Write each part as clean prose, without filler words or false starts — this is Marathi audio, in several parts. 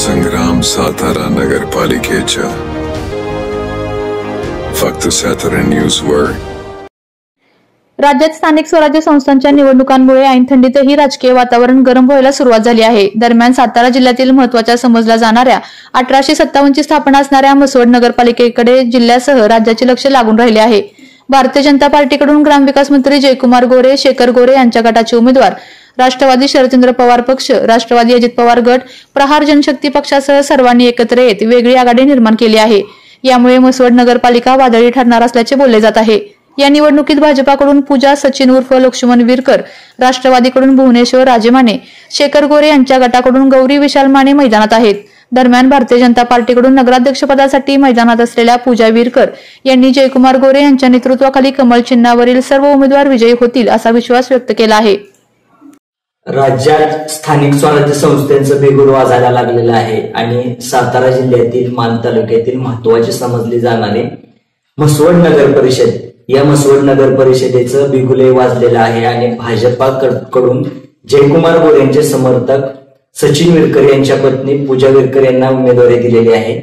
संग्राम सातारा नगरपालिकेच्या फक्त सातारा न्यूजवर। राज्यात स्थानिक स्वराज्य संस्थांच्या निवडणुकांमुळे ऐन थंडीतही राजकीय वातावरण गरम व्हायला सुरुवात झाली आहे। दरम्यान सातारा जिल्ह्यातील महत्त्वाच्या समजल्या जाणाऱ्या 1857 ची स्थापना असणाऱ्या म्हसवड नगरपालिकेकडे जिल्ह्यासह राज्याचे लक्ष लागून राहिले आहे। भारतीय जनता पार्टीकडून ग्रामविकास मंत्री जयकुमार गोरे, शेखर गोरे यांच्या गटाचे उमेदवार, राष्ट्रवादी शरदचंद्र पवार पक्ष, राष्ट्रवादी अजित पवार गट, प्रहार जनशक्ती पक्षासह सर्वांनी एकत्र येत वेगळी आघाडी निर्माण केली आहे। यामुळे म्हसवड नगरपालिका वादळी ठरणार असल्याचे बोलले जात आहे। या निवडणुकीत भाजपाकडून पूजा सचिन उर्फ लक्ष्मण विरकर, राष्ट्रवादीकडून भुवनेश्वर राजे माने, शेखर गोरे यांच्या गटाकडून गौरी विशाल माने मैदानात आहेत। दरम्यान भारतीय जनता पार्टीकडून नगराध्यक्षपदासाठी मैदानात असलेल्या पूजा विरकर यांनी जयकुमार गोरे यांच्या नेतृत्वाखाली कमळ चिन्हावरील सर्व उमेदवार विजयी होतील असा विश्वास व्यक्त केला आहे। राज्यात स्थानिक स्वराज्य संस्थांचं बिगुल वाजायला लागलेलं आहे आणि सातारा जिल्ह्यातील मान तालुक्यातील महत्त्वाचे समजले जाणारे म्हसवड नगर परिषद, या म्हसवड नगर परिषदेचं बिगुलही वाजलेलं आहे आणि भाजपाकडून जयकुमार गोरे यांचे समर्थक सचिन विरकर यांच्या पत्नी पूजा विरकर यांना उमेदवारी दिलेली आहे।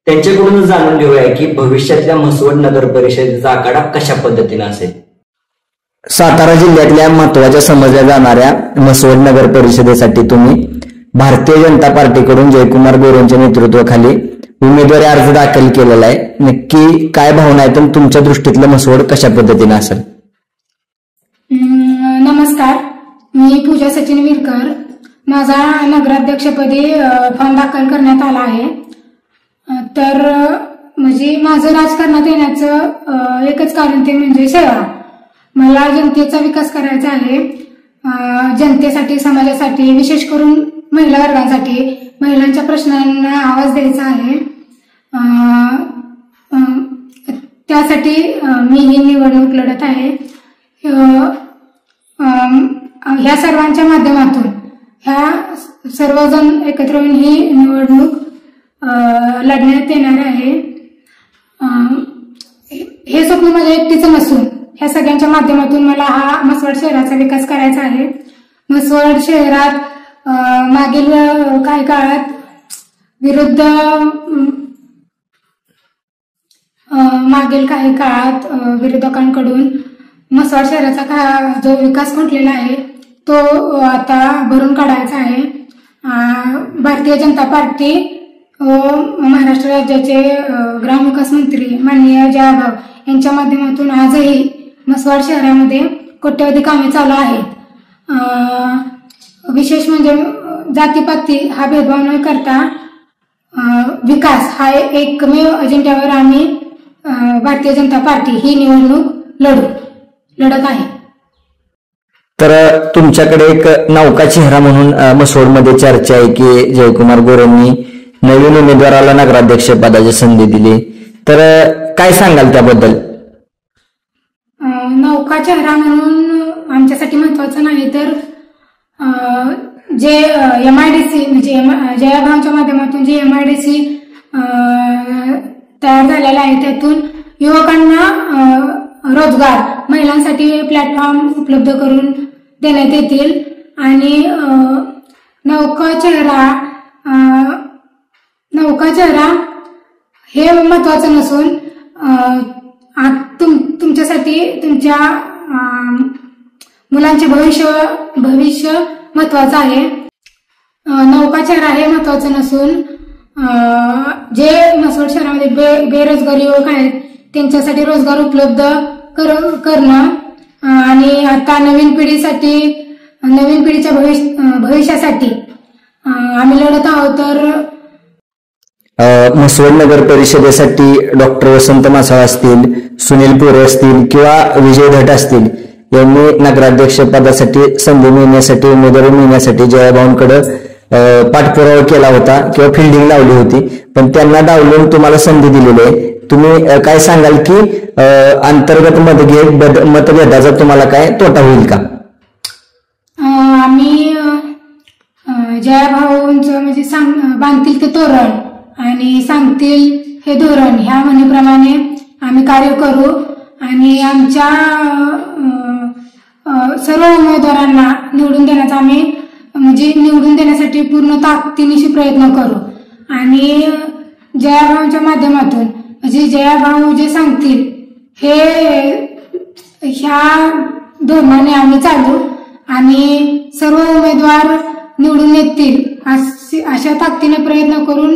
त्यांच्याकडून जाणून घेऊया की भविष्यातल्या म्हसवड नगर परिषदेचा आखाडा कशा पद्धतीने असेल। सातारा जिल्ह्यातल्या महत्त्वाच्या समजल्या जाणाऱ्या म्हसवड नगर परिषदेसाठी तुम्ही भारतीय जनता पार्टीकडून जयकुमार गोरे यांच्या नेतृत्वाखाली उमेदवारी अर्ज दाखल केलेला आहे। नक्की काय भावना आहे तर तुमच्या दृष्टीतलं म्हसवड कशा पद्धतीने असेल? नमस्कार, मी पूजा सचिन विरकर। माझा नगराध्यक्षपदी फॉर्म दाखल करण्यात आला आहे। तर म्हणजे माझं राजकारणात येण्याचं एकच कारण ते म्हणजे सेवा। मला जनतेचा विकास करायचा आहे। जनतेसाठी, समाजासाठी, विशेष करून महिला वर्गासाठी, महिलांच्या प्रश्नांना आवाज द्यायचा आहे। त्यासाठी मी ही निवडणूक लढत आहे। ह्या सर्वांच्या माध्यमातून ह्या सर्वजण एकत्र येऊन ही निवडणूक लढण्यात येणार आहे। हे स्वप्न माझ्या एकटीचं नसून ह्या सगळ्यांच्या माध्यमातून मला हा म्हसवड शहराचा विकास करायचा आहे। म्हसवड शहरात मागील काही काळात विरोधकांकडून म्हसवड शहराचा जो विकास खुंटलेला आहे तो आता भरून काढायचा आहे। भारतीय जनता पार्टी व महाराष्ट्र राज्याचे ग्रामविकास मंत्री माननीय जयाभाऊ यांच्या माध्यमातून आजही म्हसवड शहरामध्ये कोट्यवधी कामे चालू आहेत। विशेष म्हणजे जातीपाती हा भेदभाव न करता विकास हा एकमेव अजेंड्यावर आम्ही भारतीय जनता पार्टी ही निवडणूक लढत आहे। तर तुमच्याकडे एक नौका चेहरा म्हणून म्हसवडमध्ये चर्चा आहे की जयकुमार गोरेंनी नवीन उमेदवाराला नगराध्यक्ष पदाची संधी दिली, तर काय सांगाल त्याबद्दल? नौका चेहरा म्हणून आमच्यासाठी महत्वाचं नाही, तर जे MIDC म्हणजे जयाभाऊंच्या माध्यमातून जे MIDC तयार झालेला आहे त्यातून युवकांना रोजगार, महिलांसाठी प्लॅटफॉर्म उपलब्ध करून देण्यात येतील आणि नौका चेहरा हे महत्वाचं नसून तुमच्यासाठी तुमच्या मुलांचे भविष्य महत्वाचं आहे। नौका चेहरा हे महत्वाचं नसून जे म्हसवड शहरामध्ये बेरोजगार युवक आहेत त्यांच्यासाठी रोजगार उपलब्ध करणं आणि आता नवीन पिढीच्या भविष्यासाठी आम्ही लढत आहोत। तर म्हसवड नगर परिषदेसाठी डॉक्टर वसंत मासाळ असतील, सुनील पोरे असतील किंवा विजय धट असतील यांनी नगराध्यक्ष पदासाठी संधी मिळण्यासाठी, उमेदवारी मिळण्यासाठी जयाभाऊंकडे पाठपुरावा केला होता किंवा फिल्डिंग लावली होती, पण त्यांना डावलून तुम्हाला संधी दिलेली आहे। तुम्ही काय सांगाल की अंतर्गत मतभेदाचा तुम्हाला काय तोटा होईल का? आम्ही जयाभाऊंचं म्हणजे बांधतील ते तोरण आणि सांगतील हे धोरण ह्या म्हणीप्रमाणे आम्ही कार्य करू आणि आमच्या सर्व उमेदवारांना निवडून देण्यासाठी पूर्ण ताकदीनिशी प्रयत्न करू। आणि जयाभाऊंच्या माध्यमातून म्हणजे जयाभाऊ जे सांगतील ह्या धोरणाने आम्ही चालू आणि सर्व उमेदवार निवडून येतील अशा ताकदीने प्रयत्न करून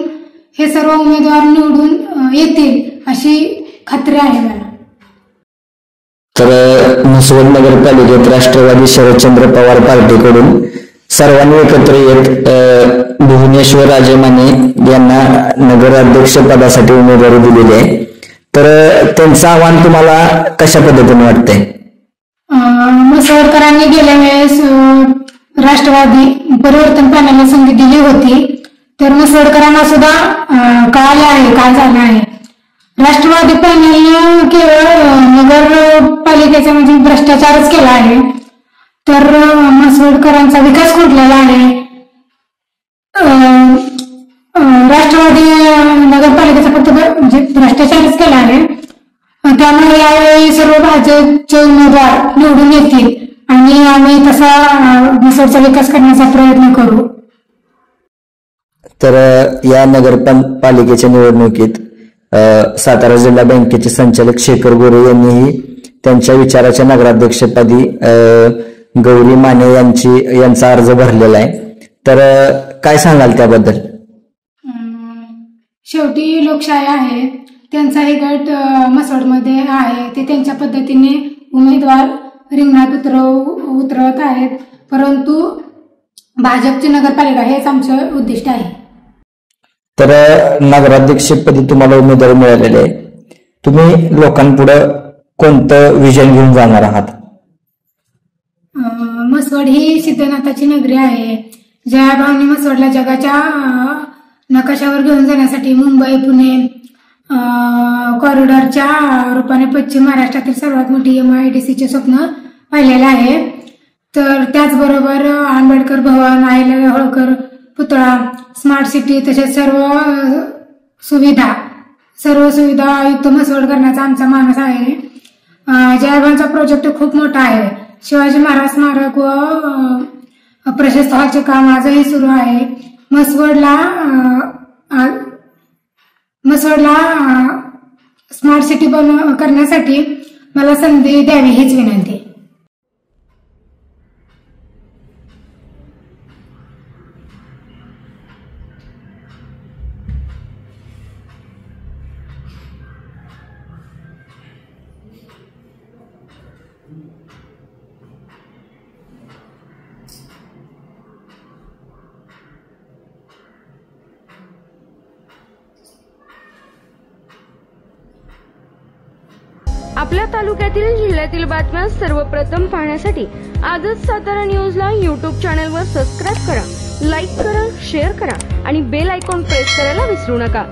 हे सर्व उमेदवार निवडून येतील अशी खात्री आहे मला. तर म्हसवड नगरपालिकेत राष्ट्रवादी शरदचंद्र पवार पार्टीकडून सर्वांनी एकत्र येत भुवनेश्वर राजे माने यांना नगराध्यक्ष पदासाठी उमेदवारी दिलेली आहे. तर त्यांचं आव्हान तुम्हाला कशा पद्धतीने वाटतंय? म्हसवडकरांनी गेल्या वेळेस राष्ट्रवादी परिवर्तन पॅनलला संधी दिली होती, तर म्हसवडकरांना सुद्धा कळाले आहे काय झालं आहे. राष्ट्रवादी पॅनलने केवळ नगरपालिकेचा म्हणजे भ्रष्टाचारच केला आहे, तर म्हसवडकरांचा विकास खुंटलेला आहे. राष्ट्रवादी नगरपालिकेचा फक्त म्हणजे भ्रष्टाचारच केला आहे. त्यामुळे यावेळी सर्व भाजपचे उमेदवार निवडून येतील आणि आम्ही तसा म्हसवडचा विकास करण्याचा प्रयत्न करू. तर या नगरपालिकेच्या निवडणुकीत सातारा जिल्हा बँकेचे संचालक शेखर गोरे यांनीही त्यांच्या विचाराच्या नगराध्यक्षपदी गौरी माने यांचा अर्ज भरलेला आहे. तर काय सांगाल त्याबद्दल? शेवटी लोकशाही आहे, त्यांचाही गट म्हसवडमध्ये आहे, ते त्यांच्या पद्धतीने उमेदवार रिंगणात उतरवत आहेत, परंतु भाजपची नगरपालिका हेच आमचं उद्दिष्ट आहे. तर नगराध्यक्षपदी तुम्हाला उमेदवारी मिळालेली आहे, तुम्ही लोकांपुढे कोणतं विजन घेऊन जाणार आहात? म्हसवड ही सिद्धनाथाची नगरी आहे. जयाभाऊंनी म्हसवडला जगाच्या नकाशावर घेऊन जाण्यासाठी मुंबई पुणे कॉरिडॉरच्या रूपाने पश्चिम महाराष्ट्रातील सर्वात मोठी MIDCचे स्वप्न पाहिलेलं आहे. तर त्याचबरोबर आंबेडकर भवन, अहिल्याबाई होळकर पुतळा, स्मार्ट सिटी तसेच सर्व सुविधा युक्त म्हसवड करण्याचा आमचा मानस आहे. जयाभाऊंचा प्रोजेक्ट खूप मोठा आहे. शिवाजी महाराज स्मारक व प्रशस्त हॉलचे काम आजही सुरू आहे. म्हसवडला स्मार्ट सिटी करण्यासाठी मला संधी द्यावी हीच विनंती. आपल्या तालुक्यातील जिल्ह्यातील बातम्या सर्वप्रथम पाहण्यासाठी आजच सातारा न्यूजला YouTube चॅनलवर सबस्क्राईब करा, लाईक करा, शेअर करा आणि बेल आयकॉन प्रेस करायला विसरू नका.